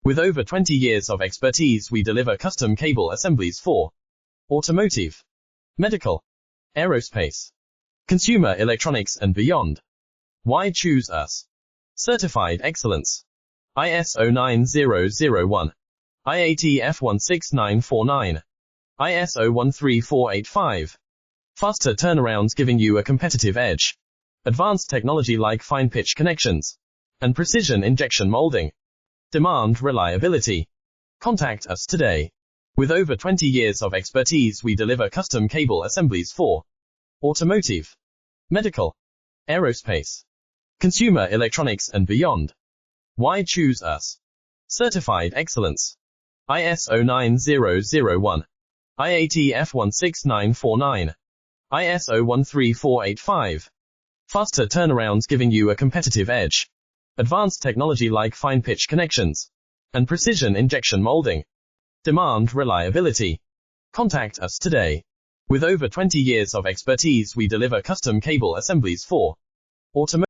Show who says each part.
Speaker 1: With over 20 years of expertise, we deliver custom cable assemblies for automotive, medical, aerospace, consumer electronics and beyond. Why choose us? Certified excellence. ISO 9001, IATF 16949, ISO 13485. Faster turnarounds giving you a competitive edge. Advanced technology like fine pitch connections and precision injection molding. Demand reliability. Contact us today. With over 20 years of expertise, we deliver custom cable assemblies for automotive, medical, aerospace, consumer electronics and beyond. Why choose us? Certified excellence. ISO 9001, IATF 16949, ISO 13485. Faster turnarounds giving you a competitive edge. Advanced technology like fine pitch connections and precision injection molding. Demand reliability. Contact us today. With over 20 years of expertise, we deliver custom cable assemblies for automotive.